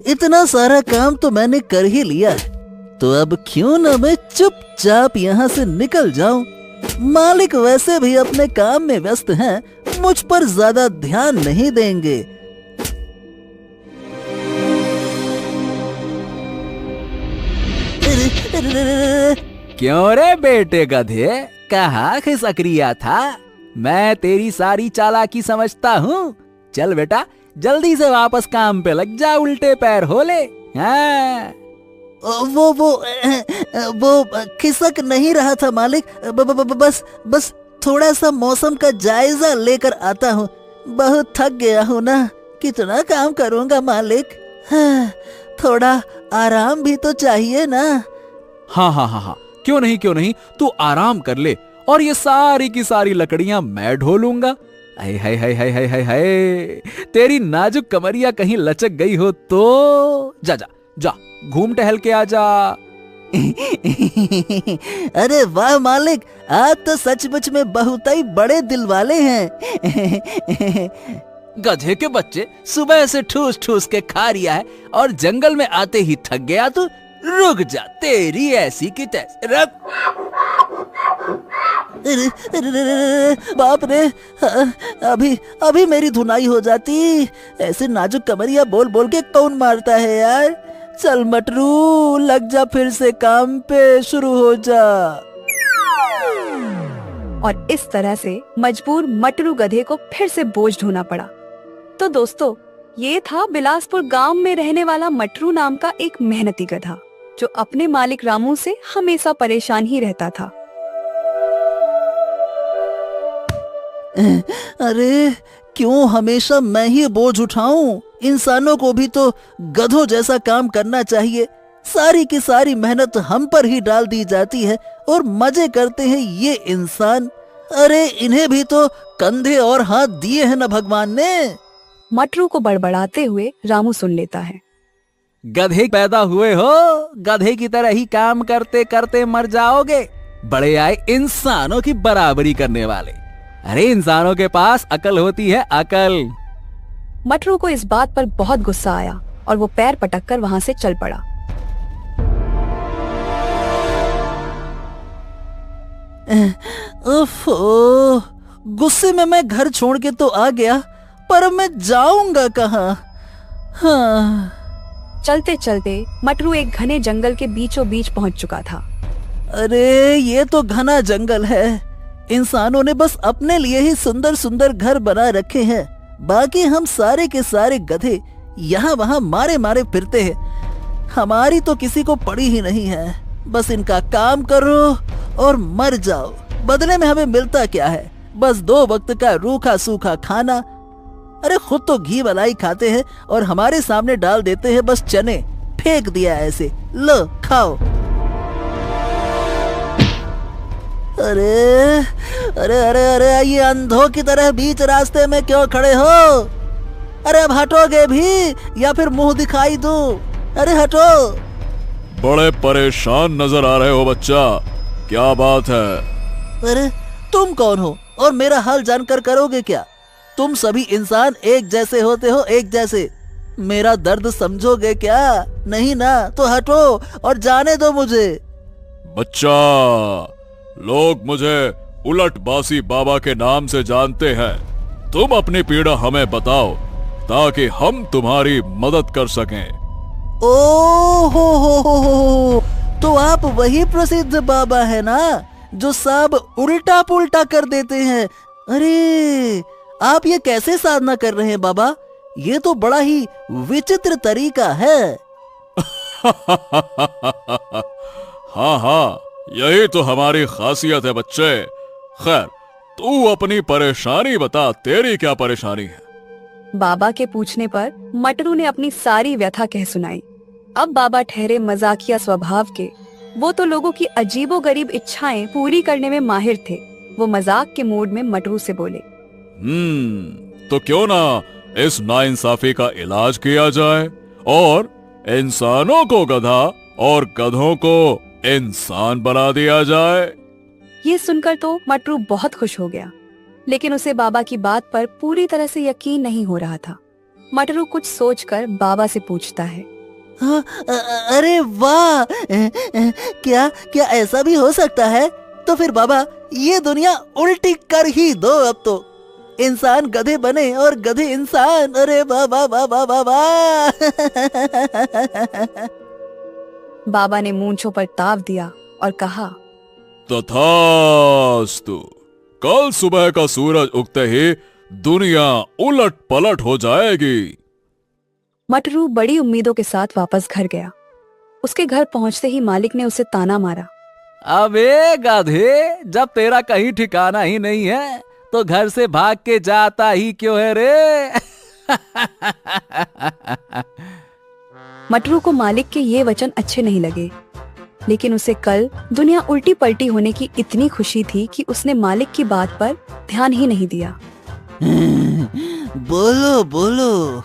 इतना सारा काम तो मैंने कर ही लिया है, तो अब क्यों न मैं चुपचाप यहाँ से निकल जाऊं। मालिक वैसे भी अपने काम में व्यस्त हैं, मुझ पर ज्यादा ध्यान नहीं देंगे। क्यों रे बेटे गधे, कहाँ खिसक रिया था? मैं तेरी सारी चालाकी समझता हूँ। चल बेटा, जल्दी से वापस काम पे लग जा, उल्टे पैर हो ले। हाँ। वो खिसक नहीं रहा था मालिक, बस थोड़ा सा मौसम का जायजा लेकर आता हूँ। बहुत थक गया हूँ ना, कितना काम करूँगा मालिक। हाँ, थोड़ा आराम भी तो चाहिए ना। हाँ, क्यों नहीं, तू आराम कर ले और ये सारी की सारी लकड़ियां मैं ढोलूंगा। हाय हाय हाय हाय हाय हाय हाय, तेरी नाजुक कमरिया कहीं लचक गई हो तो जा जा जा, घूम टहल के आ जा। अरे वाह मालिक, आप तो सचमुच में बहुत ही बड़े दिल वाले हैं। गधे के बच्चे, सुबह से ठूस ठूस के खा रिया है और जंगल में आते ही थक गया तू? रुक जा, तेरी ऐसी की तैसी। रुक। बाप रे, अभी मेरी धुनाई हो जाती। ऐसे नाजुक कमरिया बोल बोल के कौन मारता है यार। चल मटरू, लग जा फिर से काम पे, शुरू हो जा। और इस तरह से मजबूर मटरू गधे को फिर से बोझ ढोना पड़ा। तो दोस्तों, ये था बिलासपुर गांव में रहने वाला मटरू नाम का एक मेहनती गधा, जो अपने मालिक रामू से हमेशा परेशान ही रहता था। अरे क्यों हमेशा मैं ही बोझ उठाऊं? इंसानों को भी तो गधों जैसा काम करना चाहिए। सारी की सारी मेहनत हम पर ही डाल दी जाती है और मजे करते हैं ये इंसान। अरे इन्हें भी तो कंधे और हाथ दिए हैं ना भगवान ने। मटरू को बड़बड़ाते हुए रामू सुन लेता है। गधे पैदा हुए हो, गधे की तरह ही काम करते करते मर जाओगे। बड़े आए इंसानों की बराबरी करने वाले। अरे इंसानों के पास अकल होती है, अकल। मटरू को इस बात पर बहुत गुस्सा आया और वो पैर पटककर वहां से चल पड़ा। ओफो, गुस्से में मैं घर छोड़ के तो आ गया, पर मैं जाऊंगा कहाँ? हाँ। चलते चलते मटरू एक घने जंगल के बीचों बीच पहुंच चुका था। अरे ये तो घना जंगल है। इंसानों ने बस अपने लिए ही सुंदर सुंदर घर बना रखे हैं, बाकी हम सारे के सारे गधे यहाँ वहाँ मारे मारे फिरते हैं। हमारी तो किसी को पड़ी ही नहीं है। बस इनका काम करो और मर जाओ। बदले में हमें मिलता क्या है? बस 2 वक्त का रूखा सूखा खाना। अरे खुद तो घी मलाई खाते हैं और हमारे सामने डाल देते हैं बस चने। फेंक दिया ऐसे, लो खाओ। अरे अरे अरे अरे, ये अंधों की तरह बीच रास्ते में क्यों खड़े हो? अरे अब हटोगे भी या फिर मुंह दिखाई दूं? अरे हटो। बड़े परेशान नजर आ रहे हो बच्चा, क्या बात है? अरे तुम कौन हो और मेरा हाल जानकर करोगे क्या? तुम सभी इंसान एक जैसे होते हो, एक जैसे। मेरा दर्द समझोगे क्या? नहीं ना, तो हटो और जाने दो मुझे। बच्चा, लोग मुझे उलट बासी बाबा के नाम से जानते हैं। तुम अपनी पीड़ा हमें बताओ ताकि हम तुम्हारी मदद कर सकें। ओ हो, तो आप वही प्रसिद्ध बाबा है ना, जो सब उल्टा पुल्टा कर देते हैं। अरे आप ये कैसे साधना कर रहे हैं बाबा? ये तो बड़ा ही विचित्र तरीका है। हाँ, यही तो हमारी खासियत है बच्चे। खैर, तू अपनी परेशानी बता, तेरी क्या परेशानी है? बाबा के पूछने पर मटरू ने अपनी सारी व्यथा कह सुनाई। अब बाबा ठहरे मजाकिया स्वभाव के। वो तो लोगों की अजीबोगरीब इच्छाएं पूरी करने में माहिर थे। वो मजाक के मूड में मटरू से बोले, तो क्यों ना इस नाइंसाफी का इलाज किया जाए और इंसानों को गधा और गधों को इंसान बना दिया जाए। ये सुनकर तो मटरू बहुत खुश हो गया, लेकिन उसे बाबा की बात पर पूरी तरह से यकीन नहीं हो रहा था। मटरू कुछ सोचकर बाबा से पूछता है। हाँ, अरे वाह, क्या क्या ऐसा भी हो सकता है? तो फिर बाबा ये दुनिया उल्टी कर ही दो। अब तो इंसान गधे बने और गधे इंसान। अरे वाह वाह वाह वाह वाह वाह। बाबा ने मूंछों पर ताव दिया और कहा, तथास्तु। कल सुबह का सूरज उगते ही दुनिया उलट पलट हो जाएगी। मटरू बड़ी उम्मीदों के साथ वापस घर गया। उसके घर पहुंचते ही मालिक ने उसे ताना मारा। अबे गधे, जब तेरा कहीं ठिकाना ही नहीं है तो घर से भाग के जाता ही क्यों है रे? मटरू को मालिक के ये वचन अच्छे नहीं लगे, लेकिन उसे कल दुनिया उल्टी पलटी होने की इतनी खुशी थी कि उसने मालिक की बात पर ध्यान ही नहीं दिया। बोलो बोलो,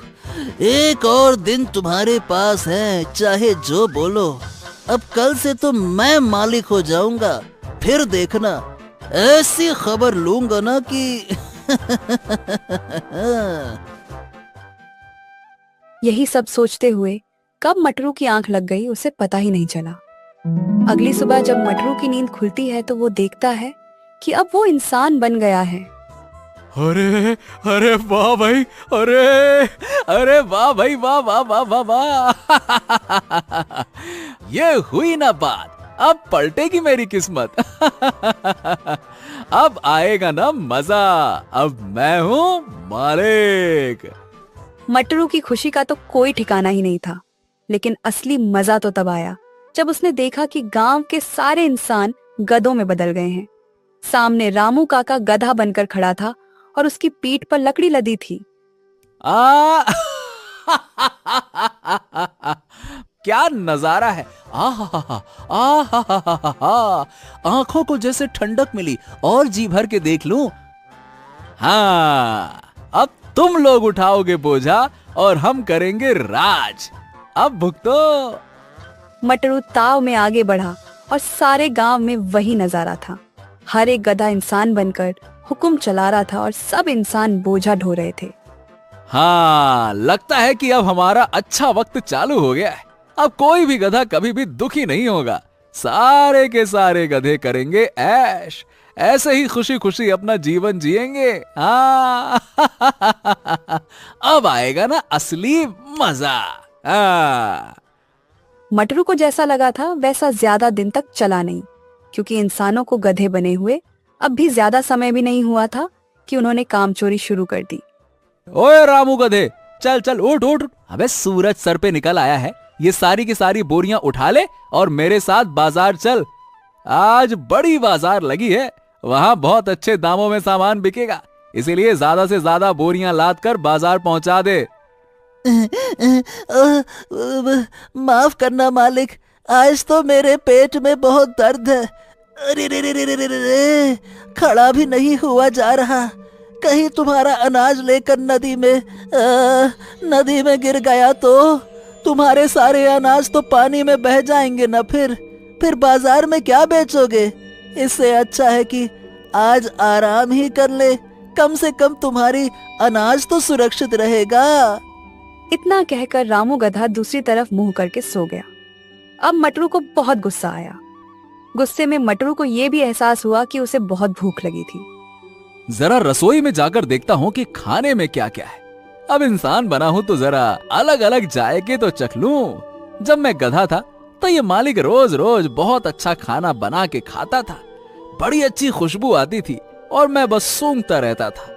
एक और दिन तुम्हारे पास है, चाहे जो बोलो। अब कल से तो मैं मालिक हो जाऊंगा, फिर देखना ऐसी खबर लूंगा ना कि। यही सब सोचते हुए कब मटरू की आंख लग गई उसे पता ही नहीं चला। अगली सुबह जब मटरू की नींद खुलती है तो वो देखता है कि अब वो इंसान बन गया है। अरे अरे वाह भाई, अरे अरे वाह भाई, वाह वाह वाह वाह वाह। ये हुई ना बात, अब पलटेगी मेरी किस्मत। अब आएगा ना मजा, अब मैं हूँ मालिक। मटरू की खुशी का तो कोई ठिकाना ही नहीं था, लेकिन असली मजा तो तब आया जब उसने देखा कि गांव के सारे इंसान गधों में बदल गए हैं। सामने रामू काका गधा बनकर खड़ा था और उसकी पीठ पर लकड़ी लदी थी। क्या नजारा है! आंखों को जैसे ठंडक मिली और जी भर के देख लूं। हाँ, अब तुम लोग उठाओगे बोझा और हम करेंगे राज। अब भुगतो। मटरू ताव में आगे बढ़ा और सारे गांव में वही नजारा था। हर एक गधा इंसान बनकर हुक्म चला रहा था और सब इंसान बोझा ढो रहे थे। हाँ, लगता है कि अब हमारा अच्छा वक्त चालू हो गया है। अब कोई भी गधा कभी भी दुखी नहीं होगा। सारे के सारे गधे करेंगे ऐश, ऐसे ही खुशी खुशी अपना जीवन जिएंगे। हाँ। अब आएगा ना असली मजा। हाँ। मटरू को जैसा लगा था वैसा ज्यादा दिन तक चला नहीं, क्योंकि इंसानों को गधे बने हुए अब भी ज्यादा समय भी नहीं हुआ था कि उन्होंने काम चोरी शुरू कर दी। ओए रामू गधे, चल चल उठ उठ। अबे सूरज सर पे निकल आया है, ये सारी की सारी बोरियां उठा ले और मेरे साथ बाजार चल। आज बड़ी बाजार लगी है, वहां बहुत अच्छे दामों में सामान बिकेगा, इसीलिए ज्यादा से ज्यादा बोरियां लाद कर बाजार पहुंचा दे। माफ करना मालिक, आज तो मेरे पेट में बहुत दर्द है। अरे रे रे रे रे रे रे, खड़ा भी नहीं हुआ जा रहा। कहीं तुम्हारा अनाज लेकर नदी में गिर गया तो तुम्हारे सारे अनाज तो पानी में बह जाएंगे ना। फिर बाजार में क्या बेचोगे? इससे अच्छा है कि आज आराम ही कर ले, कम से कम तुम्हारी अनाज तो सुरक्षित रहेगा। इतना कहकर रामू गधा दूसरी तरफ मुंह करके सो गया। अब मटरू को बहुत गुस्सा आया। गुस्से में मटरू को यह भी एहसास हुआ कि उसे बहुत भूख लगी थी। जरा रसोई में जाकर देखता हूँ कि खाने में क्या क्या है। अब इंसान बना हूँ तो जरा अलग अलग जायके तो चख लूं। जब मैं गधा था तो ये मालिक रोज रोज बहुत अच्छा खाना बना के खाता था, बड़ी अच्छी खुशबू आती थी और मैं बस सूंघता रहता था।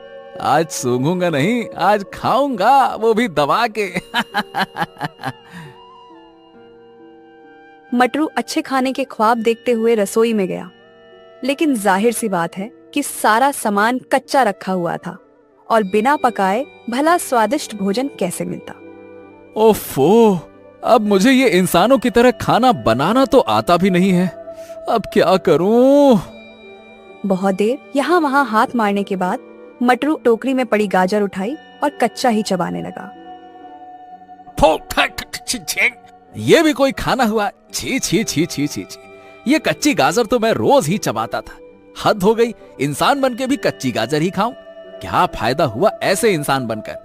आज सूंघूंगा नहीं, आज खाऊंगा, वो भी दबा के। मटरू अच्छे खाने के ख्वाब देखते हुए रसोई में गया, लेकिन जाहिर सी बात है कि सारा सामान कच्चा रखा हुआ था और बिना पकाए भला स्वादिष्ट भोजन कैसे मिलता। ओफो, अब मुझे ये इंसानों की तरह खाना बनाना तो आता भी नहीं है। अब क्या करूं? बहुत देर यहाँ वहाँ हाथ मारने के बाद मटरू टोकरी में पड़ी गाजर उठाई और कच्चा ही चबाने लगा। ये भी कोई खाना हुआ? छी छी छी छी छी छी। ये कच्ची गाजर तो मैं रोज ही चबाता था। हद हो गई, इंसान बनके भी कच्ची गाजर ही खाऊं? क्या फायदा हुआ ऐसे इंसान बनकर?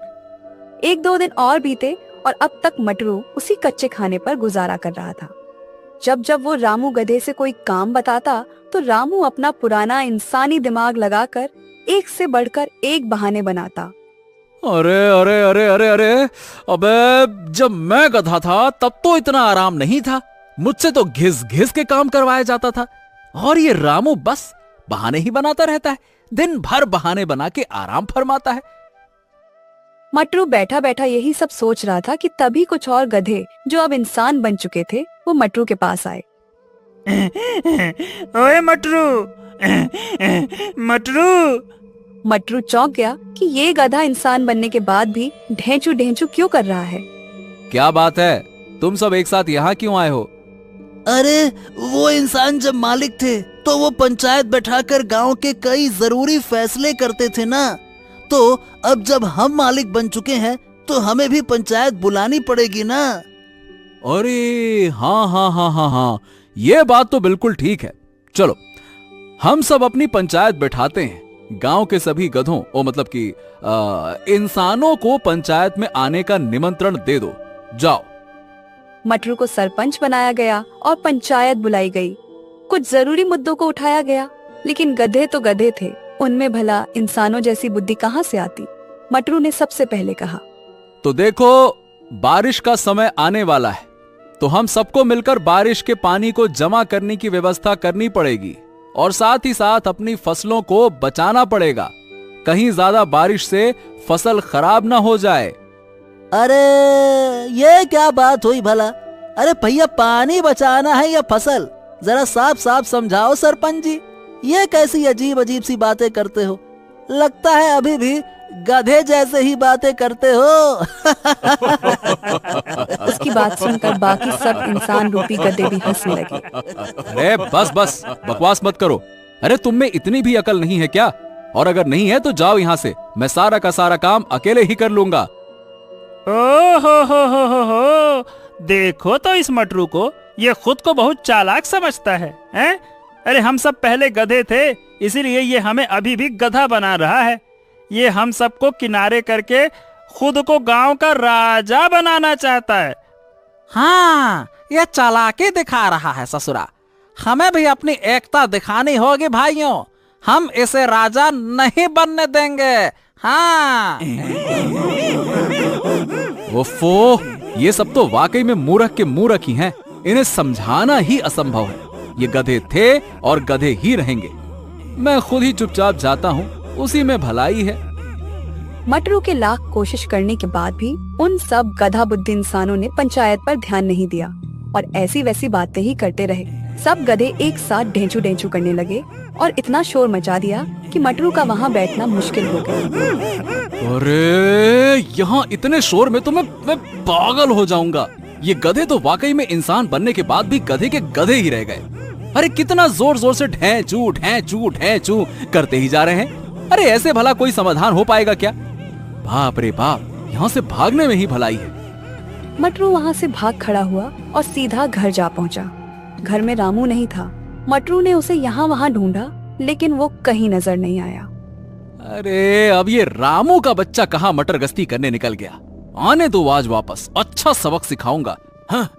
1-2 दिन और बीते और अब तक मटरू उसी कच्चे खाने पर गुजारा कर रहा था। जब जब वो रामू गधे से कोई काम बताता तो रामू अपना पुराना इंसानी दिमाग लगाकर एक से बढ़कर एक बहाने बनाता। अरे अरे अरे अरे अरे, अबे जब मैं गधा था तब तो इतना आराम नहीं था। मुझसे तो घिस घिस के काम करवाया जाता था, और ये रामू बस बहाने ही बनाता रहता है। दिन भर बहाने बना के आराम फरमाता है। मटरू बैठा बैठा यही सब सोच रहा था कि तभी कुछ और गधे जो अब इंसान बन चुके थे वो मटरू के पास आए। ओए मटरू, मटरू। मटरू चौंक गया कि ये गधा इंसान बनने के बाद भी ढेंचू ढेंचू क्यों कर रहा है। क्या बात है, तुम सब एक साथ यहाँ क्यों आए हो? अरे वो इंसान जब मालिक थे तो वो पंचायत बैठाकर गांव के कई जरूरी फैसले करते थे ना, तो अब जब हम मालिक बन चुके हैं तो हमें भी पंचायत बुलानी पड़ेगी ना। अरे हाँ हाँ हाँ हाँ हाँ, ये बात तो बिल्कुल ठीक है। चलो हम सब अपनी पंचायत बैठाते हैं। गांव के सभी गधों मतलब कि इंसानों को पंचायत में आने का निमंत्रण दे दो। जाओ। मटरू को सरपंच बनाया गया और पंचायत बुलाई गई। कुछ जरूरी मुद्दों को उठाया गया, लेकिन गधे तो गधे थे, उनमें भला इंसानों जैसी बुद्धि कहाँ से आती। मटरू ने सबसे पहले कहा, तो देखो बारिश का समय आने वाला है, तो हम सबको मिलकर बारिश के पानी को जमा करने की व्यवस्था करनी पड़ेगी, और साथ ही साथ अपनी फसलों को बचाना पड़ेगा। कहीं ज्यादा बारिश से फसल खराब ना हो जाए। अरे ये क्या बात हुई भला? अरे भैया, पानी बचाना है या फसल? जरा साफ साफ समझाओ सरपंच जी। ये कैसी अजीब अजीब सी बातें करते हो? लगता है अभी भी गधे जैसे ही बातें करते हो। उसकी बात सुनकर बाकी सब इंसान रूपी गधे भी हंसने लगे। अरे बस बस, बकवास मत करो। अरे तुम में इतनी भी अकल नहीं है क्या? और अगर नहीं है तो जाओ यहाँ से, मैं सारा का सारा काम अकेले ही कर लूंगा। ओ हो, देखो तो इस मटरू को, ये खुद को बहुत चालाक समझता है, हैं? अरे हम सब पहले गधे थे, इसीलिए ये हमें अभी भी गधा बना रहा है। ये हम सबको किनारे करके खुद को गांव का राजा बनाना चाहता है। हाँ, ये चालाकी दिखा रहा है ससुरा। हमें भी अपनी एकता दिखानी होगी भाइयों। हम इसे राजा नहीं बनने देंगे। हाँ। ओफो, ये सब तो वाकई में मूर्ख के मूर्ख ही हैं। इन्हें समझाना ही असंभव है। ये गधे थे और गधे ही रहेंगे। मैं खुद ही चुपचाप जाता हूँ, उसी में भलाई है। मटरू के लाख कोशिश करने के बाद भी उन सब गधा बुद्धि इंसानों ने पंचायत पर ध्यान नहीं दिया और ऐसी वैसी बातें ही करते रहे। सब गधे एक साथ ढेंचू ढेंचू करने लगे और इतना शोर मचा दिया कि मटरू का वहाँ बैठना मुश्किल हो गया। अरे यहाँ इतने शोर में तो मैं पागल हो जाऊंगा। ये गधे तो वाकई में इंसान बनने के बाद भी गधे के गधे ही रह गए। अरे कितना जोर जोर से ढेंचू ढेंचू ढेंचू करते ही जा रहे हैं। अरे ऐसे भला कोई समाधान हो पाएगा क्या? बाप रे बाप, यहाँ से भागने में ही भलाई है। मटरू वहाँ से भाग खड़ा हुआ और सीधा घर जा पहुँचा। घर में रामू नहीं था। मटरू ने उसे यहाँ वहाँ ढूंढा, लेकिन वो कहीं नजर नहीं आया। अरे अब ये रामू का बच्चा कहाँ मटर गश्ती करने निकल गया। आने दो आज वापस, अच्छा सबक सिखाऊंगा। हाँ।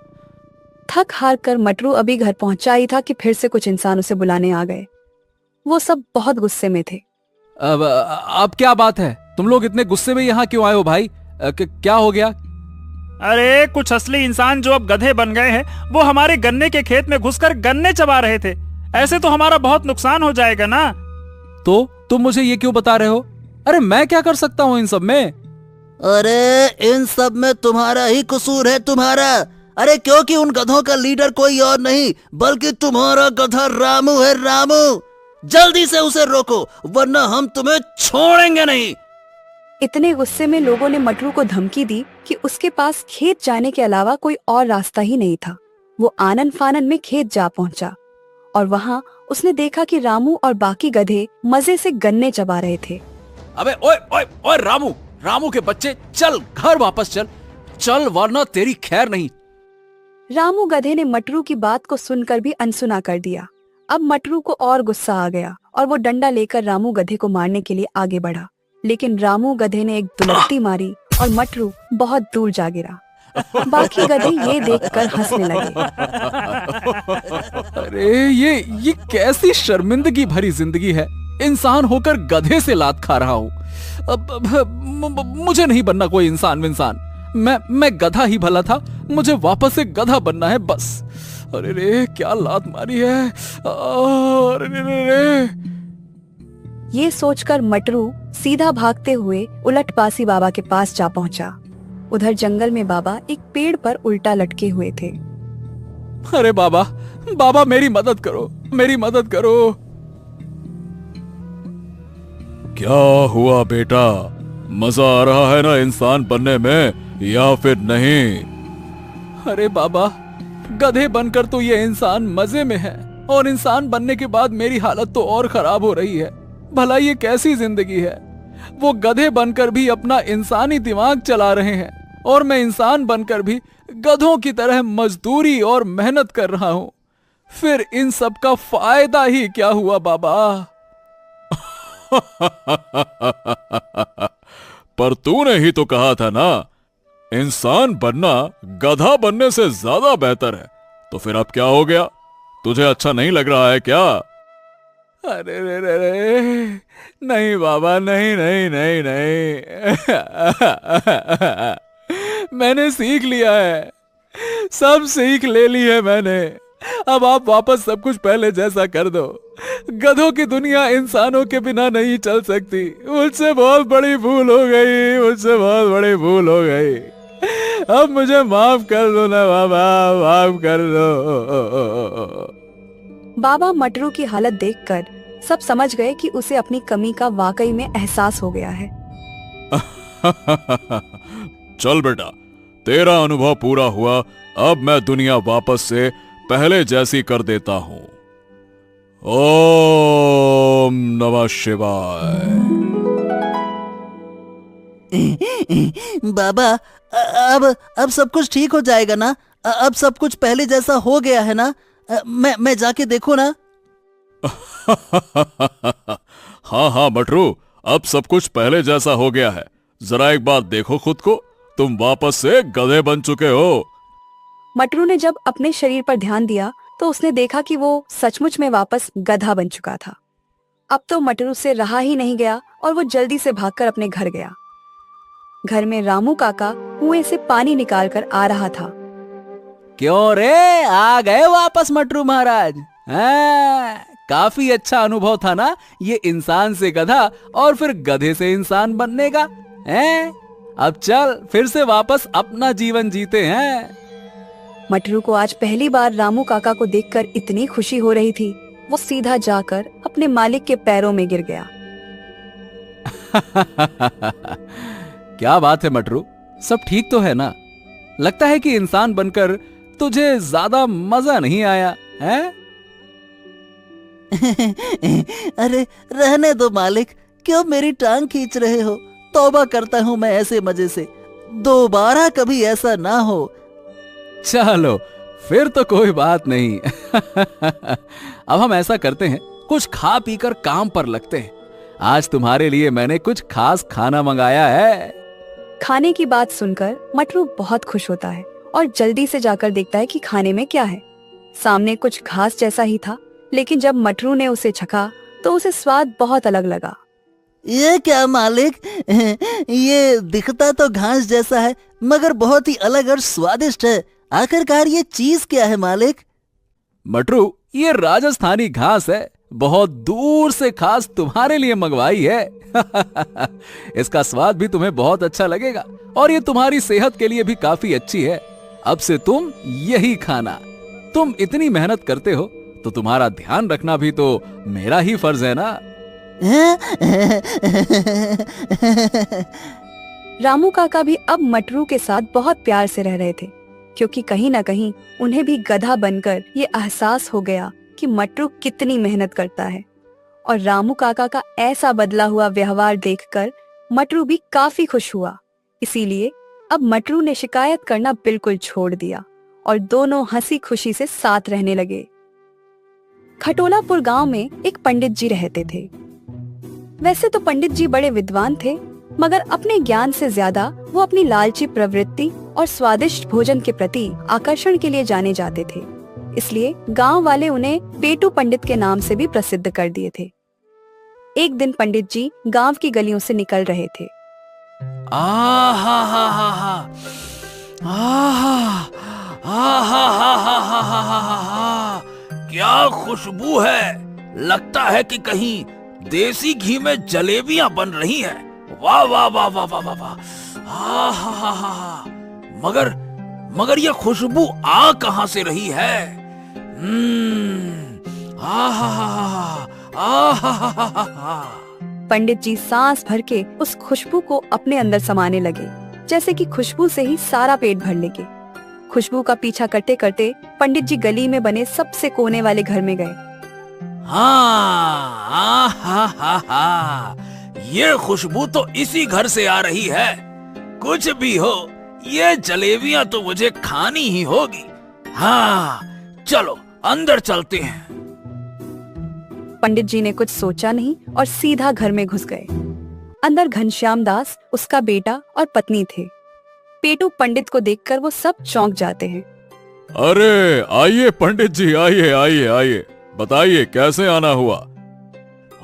थक हार कर मटरू अभी घर पहुंचा ही था कि फिर से कुछ इंसान उसे बुलाने आ गए। वो सब बहुत गुस्से में थे। अब क्या बात है? तुम लोग इतने गुस्से में यहाँ क्यों आए हो भाई? क्या हो गया? अरे कुछ असली इंसान जो अब गधे बन गए हैं, वो हमारे गन्ने के खेत में घुसकर गन्ने चबा रहे थे। ऐसे तो हमारा बहुत नुकसान हो जाएगा ना। तो तुम मुझे ये क्यों बता रहे हो? अरे मैं क्या कर सकता हूँ इन सब में? अरे इन सब में तुम्हारा ही कसूर है, तुम्हारा। अरे क्योंकि उन गधों का लीडर कोई और नहीं बल्कि तुम्हारा गधा रामू है। रामू, जल्दी से उसे रोको वरना हम तुम्हें छोड़ेंगे नहीं। इतने गुस्से में लोगों ने मटरू को धमकी दी कि उसके पास खेत जाने के अलावा कोई और रास्ता ही नहीं था। वो आनन फानन में खेत जा पहुंचा और वहाँ उसने देखा कि रामू और बाकी गधे मजे से गन्ने चबा रहे थे। अबे ओए ओए ओए रामू, रामू के बच्चे, चल घर वापस चल, चल वरना तेरी खैर नहीं। रामू गधे ने मटरू की बात को सुनकर भी अनसुना कर दिया। अब मटरू को और गुस्सा आ गया और वो डंडा लेकर रामू गधे को मारने के लिए आगे बढ़ा, लेकिन रामू गधे ने एक दुलत्ती मारी और मटरू बहुत दूर जा गिरा। बाकी गधे ये देखकर हंसने लगे। अरे ये कैसी शर्मिंदगी भरी जिंदगी है। इंसान होकर गधे से लात खा रहा हूँ। मुझे नहीं बनना कोई इंसान विंसान। मैं गधा ही भला था, मुझे वापस से गधा बनना है बस। अरे रे क्या लात मारी है। अरे रे। ये सोचकर मटरू सीधा भागते हुए उलट बासी बाबा के पास जा पहुंचा। उधर जंगल में बाबा एक पेड़ पर उल्टा लटके हुए थे। अरे बाबा मेरी मदद करो, मेरी मदद करो। क्या हुआ बेटा, मजा आ रहा है ना इंसान बनने में या फिर नहीं? अरे बाबा, गधे बनकर तो ये इंसान मजे में है और इंसान बनने के बाद मेरी हालत तो और खराब हो रही है। भला ये कैसी जिंदगी है। वो गधे बनकर भी अपना इंसानी दिमाग चला रहे हैं और मैं इंसान बनकर भी गधों की तरह मजदूरी और मेहनत कर रहा हूं। फिर इन सब का फायदा ही क्या हुआ बाबा? पर तूने ही तो कहा था ना, इंसान बनना गधा बनने से ज्यादा बेहतर है। तो फिर अब क्या हो गया? तुझे अच्छा नहीं लग रहा है क्या? अरे रे, नहीं बाबा, नहीं नहीं नहीं नहीं। मैंने सीख लिया है, सब सीख ले ली है मैंने। अब आप वापस सब कुछ पहले जैसा कर दो। गधों की दुनिया इंसानों के बिना नहीं चल सकती। मुझसे बहुत बड़ी भूल हो गई, मुझसे बहुत बड़ी भूल हो गई। अब मुझे माफ कर दो ना बाबा, माफ कर दो। बाबा मटरू की हालत देखकर सब समझ गए कि उसे अपनी कमी का वाकई में एहसास हो गया है। चल बेटा, तेरा अनुभव पूरा हुआ। अब मैं दुनिया वापस से पहले जैसी कर देता हूं। ओम नमः शिवाय। बाबा, अब सब कुछ ठीक हो जाएगा ना? अब सब कुछ पहले जैसा हो गया है ना? मैं जाके देखो ना। हाँ मटरू, अब सब कुछ पहले जैसा हो गया है। जरा एक बार देखो खुद को, तुम वापस से गधे बन चुके हो। मटरू ने जब अपने शरीर पर ध्यान दिया तो उसने देखा कि वो सचमुच में वापस गधा बन चुका था। अब तो मटरू से रहा ही नहीं गया और वो जल्दी से भागकर अपने घर गया। घर में रामू काका कुएं से पानी निकालकर आ रहा था। क्यों रे, आ गए वापस मटरू महाराज? काफी अच्छा अनुभव था ना ये इंसान से गधा और फिर गधे से इंसान बनने का। अब चल फिर से वापस अपना जीवन जीते हैं। मटरू को आज पहली बार रामू काका को देखकर इतनी खुशी हो रही थी, वो सीधा जाकर अपने मालिक के पैरों में गिर गया। क्या बात है मटरू, सब ठीक तो है ना? लगता है कि इंसान बनकर तुझे ज्यादा मजा नहीं आया है? अरे रहने दो मालिक, क्यों मेरी टांग खींच रहे हो? तौबा करता हूँ मैं ऐसे मजे से, दोबारा कभी ऐसा ना हो। चलो फिर तो कोई बात नहीं। अब हम ऐसा करते हैं, कुछ खा पीकर काम पर लगते हैं। आज तुम्हारे लिए मैंने कुछ खास खाना मंगाया है। खाने की बात सुनकर मटरू बहुत खुश होता है और जल्दी से जाकर देखता है कि खाने में क्या है। सामने कुछ घास जैसा ही था, लेकिन जब मटरू ने उसे चखा तो उसे स्वाद बहुत अलग लगा। ये क्या मालिक, ये दिखता तो घास जैसा है मगर बहुत ही अलग और स्वादिष्ट है। आखिरकार ये चीज क्या है मालिक? मटरू, ये राजस्थानी घास है, बहुत दूर से खास तुम्हारे लिए मंगवाई है। इसका स्वाद भी तुम्हें बहुत अच्छा लगेगा और ये तुम्हारी सेहत के लिए भी काफी अच्छी है। अब से तुम यही खाना। तुम इतनी मेहनत करते हो तो तुम्हारा ध्यान रखना भी तो मेरा ही फर्ज है ना। रामू काका भी अब मटरू के साथ बहुत प्यार से रह रहे थे, क्योंकि कहीं ना कहीं उन्हें भी गधा बनकर ये एहसास हो गया कि मटरू कितनी मेहनत करता है। और रामू काका का ऐसा बदला हुआ व्यवहार देखकर मटरू भी काफी खुश हुआ। इसीलिए अब मटरू ने शिकायत करना बिल्कुल छोड़ दिया और दोनों हंसी खुशी से साथ रहने लगे। खटोलापुर गांव में एक पंडित जी रहते थे। वैसे तो पंडित जी बड़े विद्वान थे, मगर अपने ज्ञान से ज्यादा वो अपनी लालची प्रवृत्ति और स्वादिष्ट भोजन के प्रति आकर्षण के लिए जाने जाते थे। इसलिए गांव वाले उन्हें पेटू पंडित के नाम से भी प्रसिद्ध कर दिए थे। एक दिन पंडित जी गांव की गलियों से निकल रहे थे। क्या खुशबू है! लगता है कि कहीं देसी घी में जलेबियां बन रही हैं। वाह वाह वाह वाह वाह वाह वाह! मगर ये खुशबू आ कहां से रही है? पंडित जी सांस भर के उस खुशबू को अपने अंदर समाने लगे, जैसे कि खुशबू से ही सारा पेट भर लेंगे। खुशबू का पीछा करते करते पंडित जी गली में बने सबसे कोने वाले घर में गए। ये खुशबू तो इसी घर से आ रही है। कुछ भी हो, ये जलेबियां तो मुझे खानी ही होगी। हाँ, चलो अंदर चलते हैं। पंडित जी ने कुछ सोचा नहीं और सीधा घर में घुस गए। अंदर घनश्याम दास, उसका बेटा और पत्नी थे। पेटू पंडित को देखकर वो सब चौंक जाते हैं। अरे आइए पंडित जी, आइए आइए आइए, बताइए कैसे आना हुआ?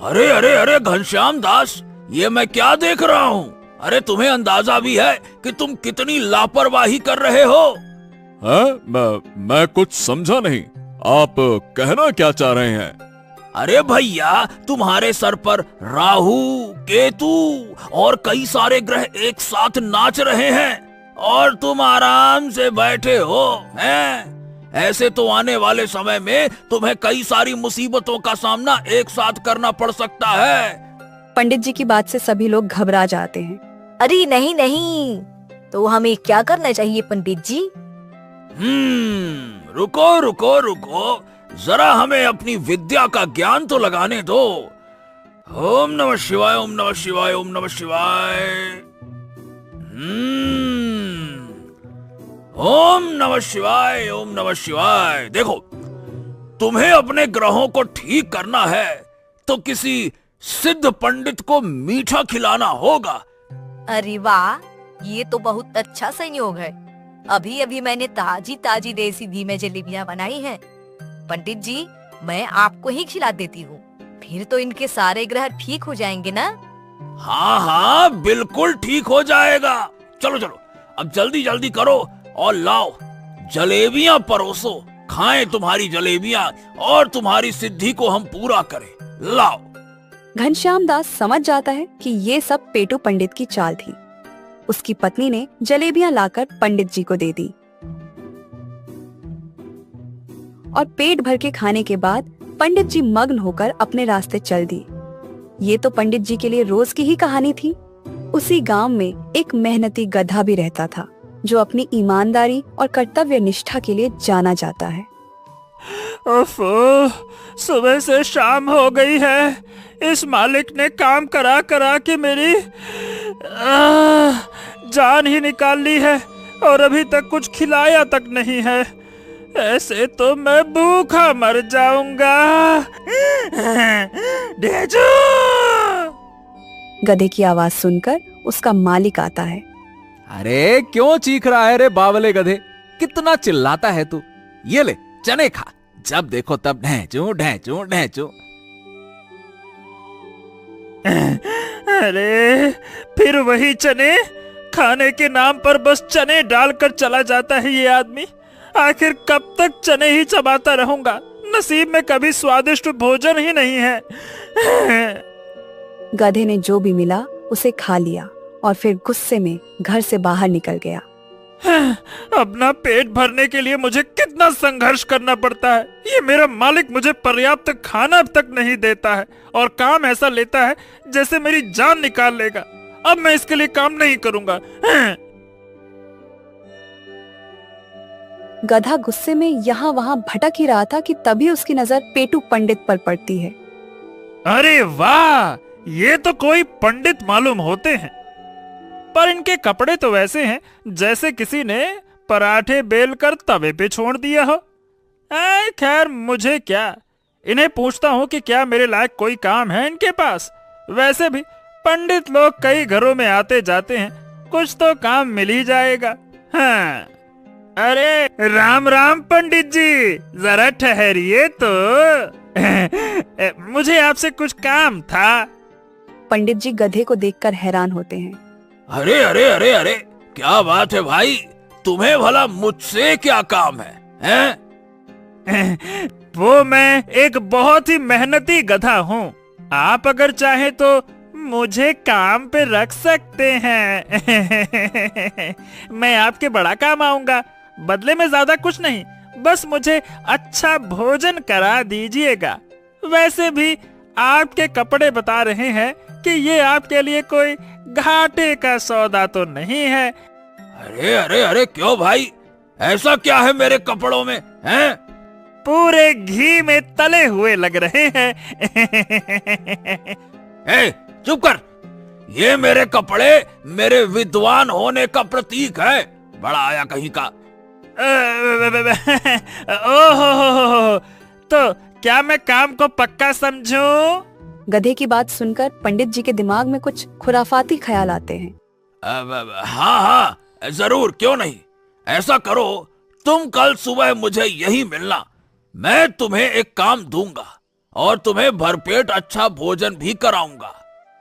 अरे अरे अरे घनश्याम दास, ये मैं क्या देख रहा हूँ? अरे तुम्हें अंदाजा भी है कि तुम कितनी लापरवाही कर रहे हो? मैं कुछ समझा नहीं, आप कहना क्या चाह रहे हैं? अरे भैया, तुम्हारे सर पर राहु, केतु और कई सारे ग्रह एक साथ नाच रहे हैं और तुम आराम से बैठे हो हैं? ऐसे तो आने वाले समय में तुम्हें कई सारी मुसीबतों का सामना एक साथ करना पड़ सकता है। पंडित जी की बात से सभी लोग घबरा जाते हैं। अरे नहीं नहीं, तो हमें क्या करना चाहिए पंडित जी? रुको रुको रुको, जरा हमें अपनी विद्या का ज्ञान तो लगाने दो। ओम नमः शिवाय, ओम नमः शिवाय, ओम नमः शिवाय। ओम नमः शिवाय, ओम नमः शिवाय। देखो, तुम्हें अपने ग्रहों को ठीक करना है तो किसी सिद्ध पंडित को मीठा खिलाना होगा। अरे वाह, ये तो बहुत अच्छा संयोग है। अभी अभी मैंने ताजी ताजी देसी घी में जलेबियां बनाई हैं। पंडित जी, मैं आपको ही खिला देती हूँ, फिर तो इनके सारे ग्रह ठीक हो जाएंगे ना? हाँ हाँ, बिल्कुल ठीक हो जाएगा। चलो चलो, अब जल्दी जल्दी करो और लाओ, जलेबियां परोसो। खाएं तुम्हारी जलेबियां और तुम्हारी सिद्धि को हम पूरा करें। लाओ। घनश्याम दास समझ जाता है कि ये सब पेटू पंडित की चाल थी। उसकी पत्नी ने जलेबियां लाकर पंडित जी को दे दी और पेट भर के खाने के बाद पंडित जी मग्न होकर अपने रास्ते चल दिए। ये तो पंडित जी के लिए रोज की ही कहानी थी। उसी गांव में एक मेहनती गधा भी रहता था, जो अपनी ईमानदारी और कर्तव्य निष्ठा के लिए जाना जाता है। ओफो, सुबह से शाम हो गई है। इस मालिक ने काम करा करा के मेरी जान ही निकाल ली है और अभी तक कुछ खिलाया तक नहीं है। ऐसे तो मैं भूखा मर जाऊंगा। डेजू! गधे की आवाज सुनकर उसका मालिक आता है। अरे क्यों चीख रहा है रे बावले गधे, कितना चिल्लाता है तू? ये ले चने खा, जब देखो तब ढैंचू ढैंचू ढैंचू। अरे फिर वही चने, खाने के नाम पर बस चने डालकर चला जाता है ये आदमी। आखिर कब तक चने ही चबाता रहूंगा? नसीब में कभी स्वादिष्ट भोजन ही नहीं है। गधे ने जो भी मिला उसे खा लिया और फिर गुस्से में घर से बाहर निकल गया। अपना पेट भरने के लिए मुझे कितना संघर्ष करना पड़ता है। ये मेरा मालिक मुझे पर्याप्त खाना तक नहीं देता है और काम ऐसा लेता है जैसे मेरी जान निकाल लेगा। अब मैं इसके लिए काम नहीं करूंगा। गधा गुस्से में यहाँ वहाँ भटक ही रहा था कि तभी उसकी नजर पेटू पंडित पर पड़ती है। अरे वाह, ये तो कोई पंडित मालूम होते हैं, पर इनके कपड़े तो वैसे हैं जैसे किसी ने पराठे बेलकर तवे पे छोड़ दिया हो। खैर मुझे क्या, इन्हें पूछता हूँ कि क्या मेरे लायक कोई काम है इनके पास। वैसे भी पंडित लोग कई घरों में आते जाते हैं कुछ तो काम मिल ही जाएगा। हाँ। अरे राम राम पंडित जी, जरा ठहरिए तो। मुझे आपसे कुछ काम था। पंडित जी गधे को देखकर हैरान होते हैं। अरे अरे अरे अरे, क्या बात है भाई, तुम्हें भला मुझसे क्या काम है, हैं? वो मैं एक बहुत ही मेहनती गधा हूँ। आप अगर चाहे तो मुझे काम पे रख सकते हैं। मैं आपके बड़ा काम आऊंगा, बदले में ज्यादा कुछ नहीं, बस मुझे अच्छा भोजन करा दीजिएगा। वैसे भी आपके कपड़े बता रहे हैं कि ये आपके लिए कोई घाटे का सौदा तो नहीं है। अरे अरे अरे, क्यों भाई, ऐसा क्या है मेरे कपड़ों में, हैं? पूरे घी में तले हुए लग रहे हैं। ए, चुप कर, ये मेरे कपड़े मेरे विद्वान होने का प्रतीक है, बड़ा आया कहीं का। ओहो, तो क्या मैं काम को पक्का समझूं? गधे की बात सुनकर पंडित जी के दिमाग में कुछ खुराफाती ख्याल आते हैं। हाँ हाँ, जरूर, क्यों नहीं। ऐसा करो, तुम कल सुबह मुझे यही मिलना, मैं तुम्हें एक काम दूंगा और तुम्हें भरपेट अच्छा भोजन भी कराऊंगा।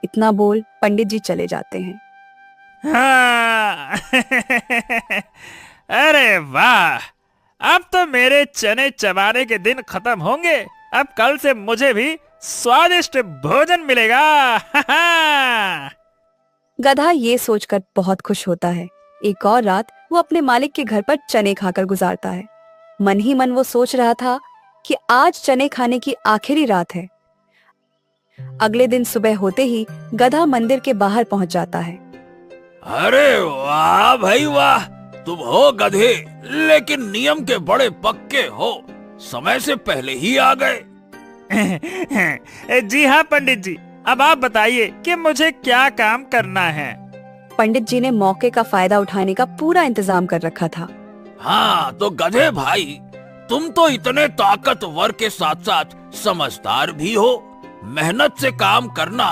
इतना बोल पंडित जी चले जाते हैं। हाँ। अरे वाह, अब तो मेरे चने चबाने के दिन खत्म होंगे। अब कल से मुझे भी स्वादिष्ट भोजन मिलेगा। गधा ये सोचकर बहुत खुश होता है। एक और रात वो अपने मालिक के घर पर चने खाकर गुजारता है। मन ही मन वो सोच रहा था कि आज चने खाने की आखिरी रात है। अगले दिन सुबह होते ही गधा मंदिर के बाहर पहुंच जाता है। अरे वाह भाई वाह, तुम हो गधे, लेकिन नियम के बड़े पक्के हो, समय से पहले ही आ गए। जी हाँ पंडित जी, अब आप बताइए कि मुझे क्या काम करना है। पंडित जी ने मौके का फायदा उठाने का पूरा इंतजाम कर रखा था। हाँ तो गधे भाई, तुम तो इतने ताकतवर के साथ साथ समझदार भी हो। मेहनत से काम करना,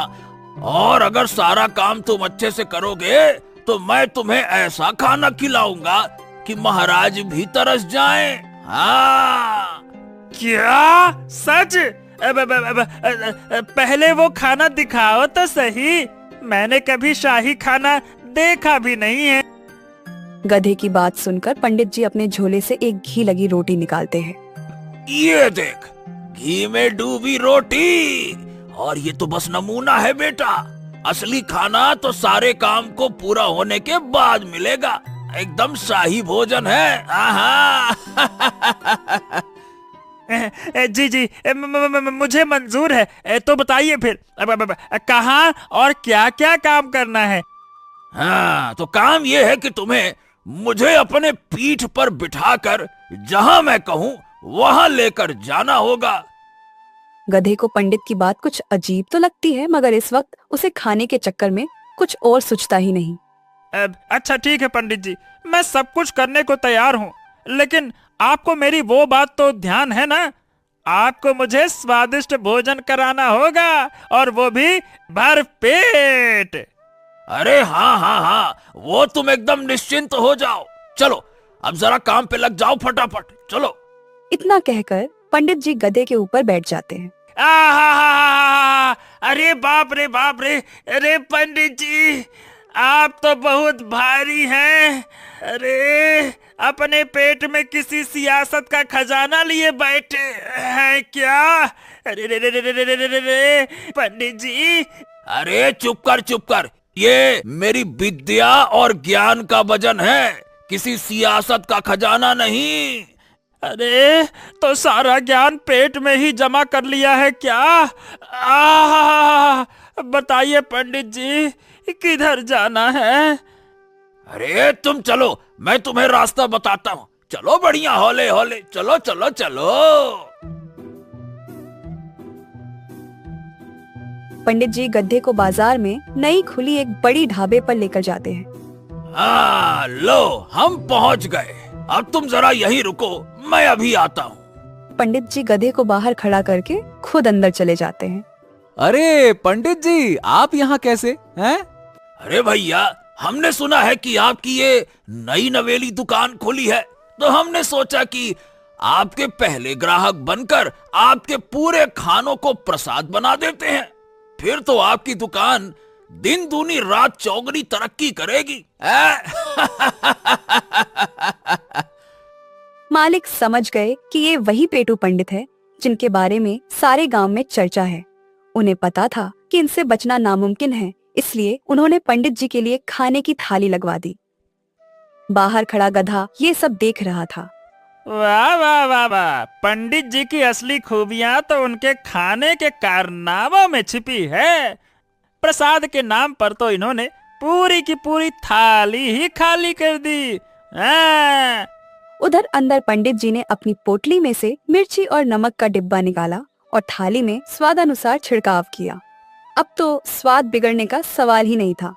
और अगर सारा काम तुम अच्छे से करोगे तो मैं तुम्हें ऐसा खाना खिलाऊंगा कि महाराज भी तरस जाएं। हाँ। क्या सच? पहले वो खाना दिखाओ तो सही, मैंने कभी शाही खाना देखा भी नहीं है। गधे की बात सुनकर पंडित जी अपने झोले से एक घी लगी रोटी निकालते हैं। ये देख, घी में डूबी रोटी, और ये तो बस नमूना है बेटा, असली खाना तो सारे काम को पूरा होने के बाद मिलेगा। एकदम शाही भोजन है। आहा। जी जी, मुझे मंजूर है। तो बताइए फिर कहाँ और क्या क्या काम करना है? हाँ, तो काम ये है कि तुम्हें मुझे अपने पीठ पर बिठाकर जहाँ मैं कहूँ वहाँ लेकर जाना होगा। गधे को पंडित की बात कुछ अजीब तो लगती है, मगर इस वक्त उसे खाने के चक्कर में कुछ और सोचता ही नहीं। अच्छा ठीक है पंडित जी, मैं सब कुछ करने को तैयार हूँ, लेकिन आपको मेरी वो बात तो ध्यान है ना, आपको मुझे स्वादिष्ट भोजन कराना होगा, और वो भी भर पेट। अरे हाँ हाँ हाँ, वो तुम एकदम निश्चिंत हो जाओ। चलो अब जरा काम पे लग जाओ फटाफट, चलो। इतना कहकर पंडित जी गधे के ऊपर बैठ जाते हैं। अरे बाप रे बाप रे, अरे पंडित जी आप तो बहुत भारी हैं। अरे अपने पेट में किसी सियासत का खजाना लिए बैठे हैं क्या? अरे रे रे रे रे रे रे रे पंडित जी। अरे चुप कर, ये मेरी विद्या और ज्ञान का वजन है, किसी सियासत का खजाना नहीं। अरे तो सारा ज्ञान पेट में ही जमा कर लिया है क्या? बताइए पंडित जी किधर जाना है? अरे तुम चलो, मैं तुम्हें रास्ता बताता हूँ। चलो बढ़िया, हौले हौले चलो चलो चलो। पंडित जी गधे को बाजार में नई खुली एक बड़ी ढाबे पर लेकर जाते हैं। हाँ लो, हम पहुँच गए, अब तुम जरा यहीं रुको, मैं अभी आता हूँ। पंडित जी गधे को बाहर खड़ा करके खुद अंदर चले जाते हैं। अरे पंडित जी, आप यहाँ कैसे हैं? अरे भैया, हमने सुना है कि आपकी ये नई नवेली दुकान खोली है, तो हमने सोचा कि आपके पहले ग्राहक बनकर आपके पूरे खानों को प्रसाद बना देते हैं। फिर तो आपकी दुकान दिन दूनी रात चौगनी तरक्की करेगी। मालिक समझ गए कि ये वही पेटू पंडित है जिनके बारे में सारे गांव में चर्चा है। उन्हें पता था कि इनसे बचना नामुमकिन है, इसलिए उन्होंने पंडित जी के लिए खाने की थाली लगवा दी। बाहर खड़ा गधा ये सब देख रहा था। वाह वाह वाह वाह, पंडित जी की असली खूबियां तो उनके खाने के कारनामों में छिपी है। प्रसाद के नाम पर तो इन्होंने पूरी की पूरी थाली ही खाली कर दी। उधर अंदर पंडित जी ने अपनी पोटली में से मिर्ची और नमक का डिब्बा निकाला और थाली में स्वादानुसार छिड़काव किया। अब तो स्वाद बिगड़ने का सवाल ही नहीं था।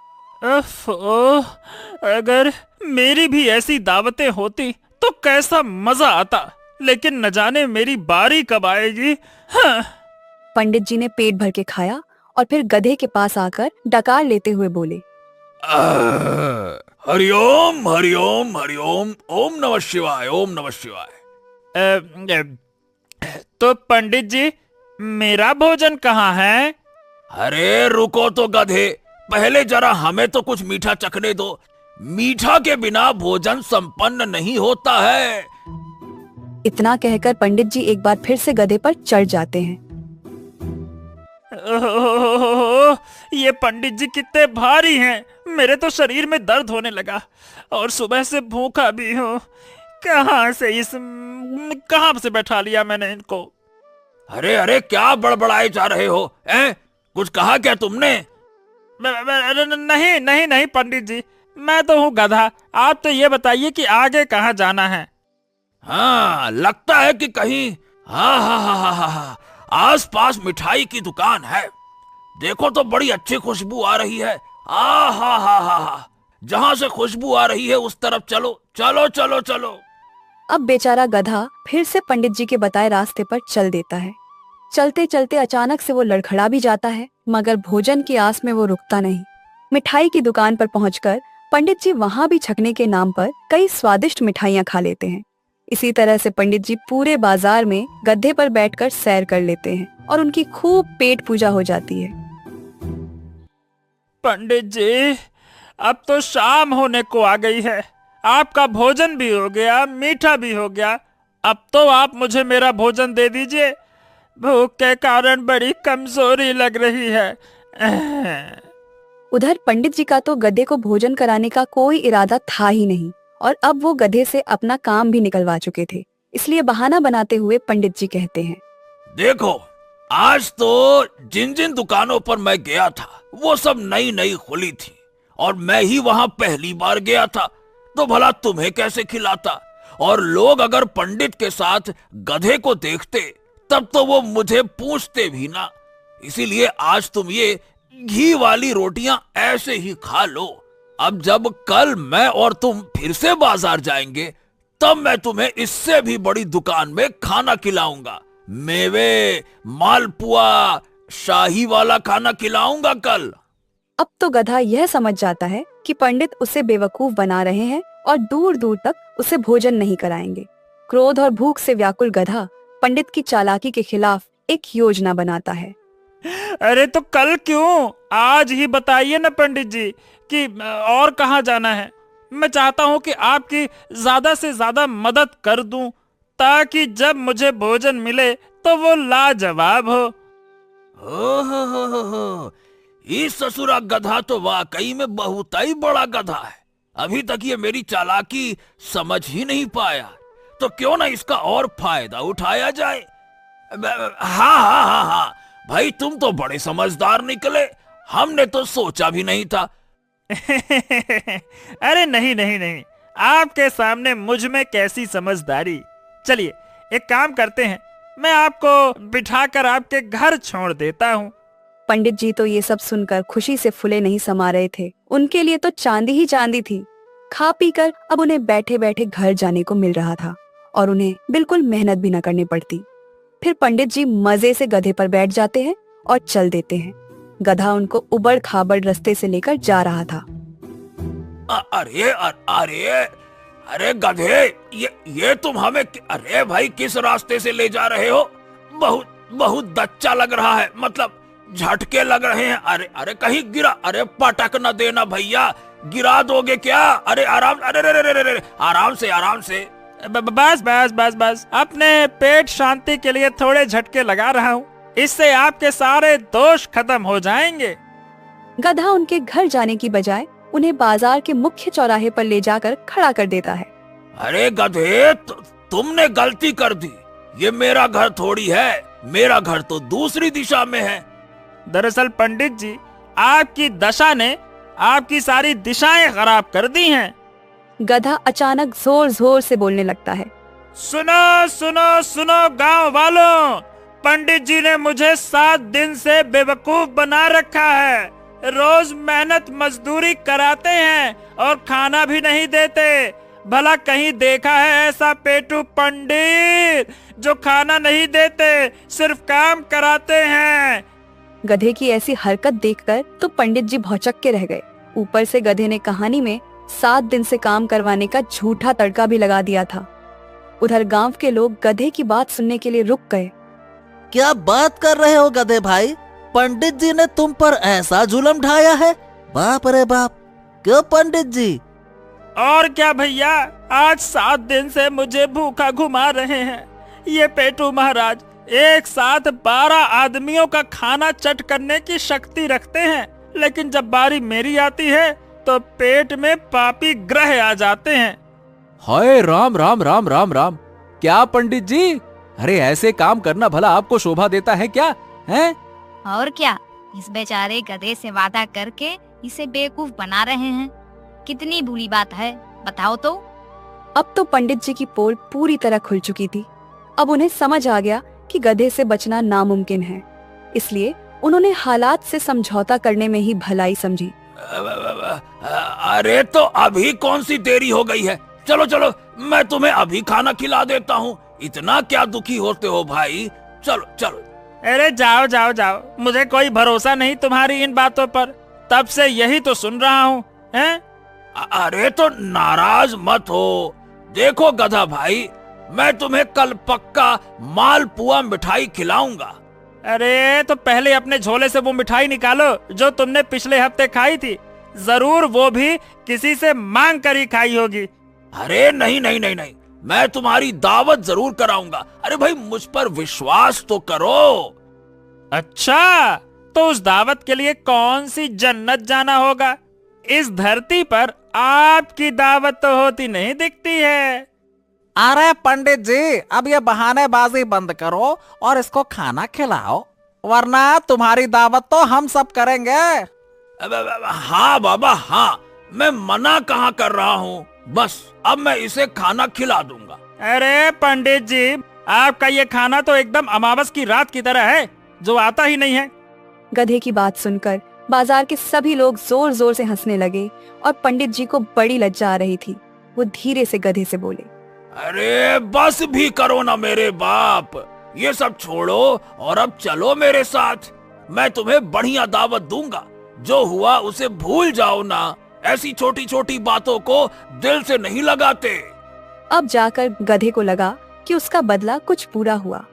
अगर मेरी भी ऐसी दावतें होती तो कैसा मजा आता, लेकिन न जाने मेरी बारी कब आएगी। हाँ। पंडित जी ने पेट भर के खाया और फिर गधे के पास आकर डकार लेते हुए बोले, हरिओम हरिओम हरिओम, ओम नमः शिवाय, ओम नमः शिवाय। तो पंडित जी, मेरा भोजन कहाँ है? अरे रुको तो गधे, पहले जरा हमें तो कुछ मीठा चखने दो। मीठा के बिना भोजन संपन्न नहीं होता है। इतना कहकर पंडित जी एक बार फिर से गधे पर चढ़ जाते हैं। ये पंडित जी कितने भारी हैं। मेरे तो शरीर में दर्द होने लगा और सुबह से भूखा भी हूँ। कहाँ से बैठा लिया मैंने इनको। अरे अरे, क्या बड़बड़ाए जा रहे हो? कुछ कहा क्या तुमने? नहीं नहीं नहीं पंडित जी, मैं तो हूँ गधा। आप तो ये बताइए कि आगे कहाँ जाना है। हाँ, लगता है कि कहीं हाँ आस पास मिठाई की दुकान है। देखो तो बड़ी अच्छी खुशबू आ रही है। हा, जहाँ से खुशबू आ रही है उस तरफ चलो चलो चलो चलो। अब बेचारा गधा फिर से पंडित जी के बताए रास्ते पर चल देता है। चलते चलते अचानक से वो लड़खड़ा भी जाता है, मगर भोजन की आस में वो रुकता नहीं। मिठाई की दुकान पर पहुंचकर पंडित जी वहाँ भी छकने के नाम पर कई स्वादिष्ट मिठाइयाँ खा लेते हैं। इसी तरह से पंडित जी पूरे बाजार में गड्ढे पर बैठकर सैर कर लेते हैं और उनकी खूब पेट पूजा हो जाती है। पंडित जी, अब तो शाम होने को आ गई है। आपका भोजन भी हो गया, मीठा भी हो गया। अब तो आप मुझे मेरा भोजन दे दीजिए। भूख के कारण बड़ी कमजोरी लग रही है। उधर पंडित जी का तो गधे को भोजन कराने का कोई इरादा था ही नहीं और अब वो गधे से अपना काम भी निकलवा चुके थे। इसलिए बहाना बनाते हुए पंडित जी कहते हैं, देखो, आज तो जिन जिन दुकानों पर मैं गया था वो सब नई नई खुली थी और मैं ही वहां पहली बार गया था, तो भला तुम्हें कैसे खिलाता। और लोग अगर पंडित के साथ गधे को देखते तब तो वो मुझे पूछते भी ना। इसीलिए आज तुम ये घी वाली रोटियां ऐसे ही खा लो। अब जब कल मैं और तुम फिर से बाजार जाएंगे तब मैं तुम्हें इससे भी बड़ी दुकान में खाना खिलाऊंगा। मेवे, मालपुआ, शाही वाला खाना खिलाऊंगा कल। अब तो गधा यह समझ जाता है कि पंडित उसे बेवकूफ बना रहे हैं और दूर दूर तक उसे भोजन नहीं कराएंगे। क्रोध और भूख से व्याकुल गधा पंडित की चालाकी के खिलाफ एक योजना बनाता है। अरे तो कल क्यों, आज ही बताइए ना पंडित जी कि और कहाँ जाना है। मैं चाहता हूँ कि आपकी ज्यादा से ज्यादा मदद कर दूं ताकि जब मुझे भोजन मिले तो वो लाजवाब हो। इस ससुरा गधा तो वाकई में बहुत ही बड़ा गधा है। अभी तक ये मेरी चालाकी समझ ही नहीं पाया, तो क्यों ना इसका और फायदा उठाया जाए। हाँ, भाई तुम तो बड़े समझदार निकले, हमने तो सोचा भी नहीं था। अरे नहीं, आपके सामने मुझ में कैसी समझदारी। चलिए एक काम करते हैं, मैं आपको बिठाकर आपके घर छोड़ देता हूँ। पंडित जी तो ये सब सुनकर खुशी से फूले नहीं समा रहे थे। उनके लिए तो चांदी ही चांदी थी। खा पी कर अब उन्हें बैठे बैठे घर जाने को मिल रहा था और उन्हें बिल्कुल मेहनत भी न करनी पड़ती। फिर पंडित जी मजे से गधे पर बैठ जाते हैं और चल देते हैं। गधा उनको उबड़ खाबड़ रास्ते से लेकर जा रहा था। अरे अरे अरे गधे, ये तुम हमें अरे भाई किस रास्ते से ले जा रहे हो? बहुत बहुत दच्चा लग रहा है, मतलब झटके लग रहे हैं। अरे अरे कहीं गिरा, अरे पटक न देना भैया, गिरा दोगे क्या? अरे आराम, अरे आराम से आराम से। बस बस बस बस, अपने पेट शांति के लिए थोड़े झटके लगा रहा हूँ, इससे आपके सारे दोष खत्म हो जाएंगे। गधा उनके घर जाने की बजाय उन्हें बाजार के मुख्य चौराहे पर ले जाकर खड़ा कर देता है। अरे गधे, तुमने गलती कर दी, ये मेरा घर थोड़ी है, मेरा घर तो दूसरी दिशा में है। दरअसल पंडित जी, आपकी दशा ने आपकी सारी दिशाएं खराब कर दी हैं। गधा अचानक जोर जोर से बोलने लगता है। सुनो सुनो सुनो गांव वालों, पंडित जी ने मुझे 7 दिन से बेवकूफ बना रखा है। रोज मेहनत मजदूरी कराते हैं और खाना भी नहीं देते। भला कहीं देखा है ऐसा पेटू पंडित जो खाना नहीं देते, सिर्फ काम कराते हैं। गधे की ऐसी हरकत देखकर तो पंडित जी भौचक के रह गए। ऊपर से गधे ने कहानी में 7 दिन से काम करवाने का झूठा तड़का भी लगा दिया था। उधर गांव के लोग गधे की बात सुनने के लिए रुक गए। क्या बात कर रहे हो गधे भाई, पंडित जी ने तुम पर ऐसा जुल्म ढाया है? बाप रे बाप, क्यों पंडित जी? और क्या भैया, आज 7 दिन से मुझे भूखा घुमा रहे हैं। ये पेटू महाराज एक साथ 12 आदमियों का खाना चट करने की शक्ति रखते हैं, लेकिन जब बारी मेरी आती है तो पेट में पापी ग्रह आ जाते हैं। हाय राम राम राम राम राम। क्या पंडित जी, अरे ऐसे काम करना भला आपको शोभा देता है क्या? हैं? और क्या, इस बेचारे गधे से वादा करके इसे बेवकूफ बना रहे हैं। कितनी बुरी बात है, बताओ तो। अब तो पंडित जी की पोल पूरी तरह खुल चुकी थी। अब उन्हें समझ आ गया कि गधे से बचना नामुमकिन है, इसलिए उन्होंने हालात से समझौता करने में ही भलाई समझी। अरे तो अभी कौन सी देरी हो गई है, चलो चलो मैं तुम्हें अभी खाना खिला देता हूँ। इतना क्या दुखी होते हो भाई, चलो चलो। अरे जाओ जाओ जाओ, मुझे कोई भरोसा नहीं तुम्हारी इन बातों पर, तब से यही तो सुन रहा हूँ। हैं? अरे तो नाराज मत हो, देखो गधा भाई, मैं तुम्हें कल पक्का मालपुआ मिठाई खिलाऊंगा। अरे तो पहले अपने झोले से वो मिठाई निकालो जो तुमने पिछले हफ्ते खाई थी, जरूर वो भी किसी से मांग कर ही खाई होगी। अरे नहीं नहीं नहीं नहीं, मैं तुम्हारी दावत जरूर कराऊंगा। अरे भाई मुझ पर विश्वास तो करो। अच्छा, तो उस दावत के लिए कौन सी जन्नत जाना होगा? इस धरती पर आपकी दावत तो होती नहीं दिखती है। अरे पंडित जी, अब ये बहानेबाजी बंद करो और इसको खाना खिलाओ, वरना तुम्हारी दावत तो हम सब करेंगे। हाँ बाबा हाँ, मैं मना कहाँ कर रहा हूँ, बस अब मैं इसे खाना खिला दूंगा। अरे पंडित जी, आपका ये खाना तो एकदम अमावस की रात की तरह है, जो आता ही नहीं है। गधे की बात सुनकर बाजार के सभी लोग जोर जोर से हंसने लगे और पंडित जी को बड़ी लज्जा आ रही थी। वो धीरे से गधे से बोले, अरे बस भी करो ना मेरे बाप, ये सब छोड़ो और अब चलो मेरे साथ। मैं तुम्हें बढ़िया दावत दूंगा, जो हुआ उसे भूल जाओ ना। ऐसी छोटी छोटी बातों को दिल से नहीं लगाते। अब जाकर गधे को लगा कि उसका बदला कुछ पूरा हुआ,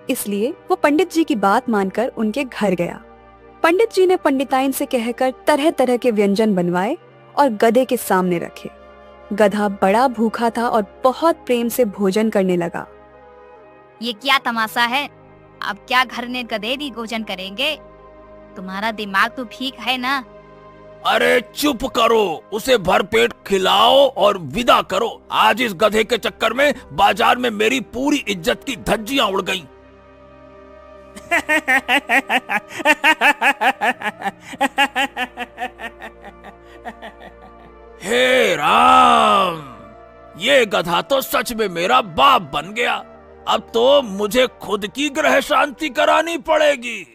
इसलिए वो पंडित जी की बात मानकर उनके घर गया। पंडित जी ने पंडिताइन से कहकर तरह तरह के व्यंजन बनवाए और गधे के सामने रखे। गधा बड़ा भूखा था और बहुत प्रेम से भोजन करने लगा। ये क्या तमाशा है, अब क्या घर में गधे भी भोजन करेंगे? तुम्हारा दिमाग तो ठीक है ना? अरे चुप करो, उसे भरपेट खिलाओ और विदा करो। आज इस गधे के चक्कर में बाजार में मेरी पूरी इज्जत की धज्जियां उड़ गईं। हे राम, ये गधा तो सच में मेरा बाप बन गया। अब तो मुझे खुद की ग्रह शांति करानी पड़ेगी।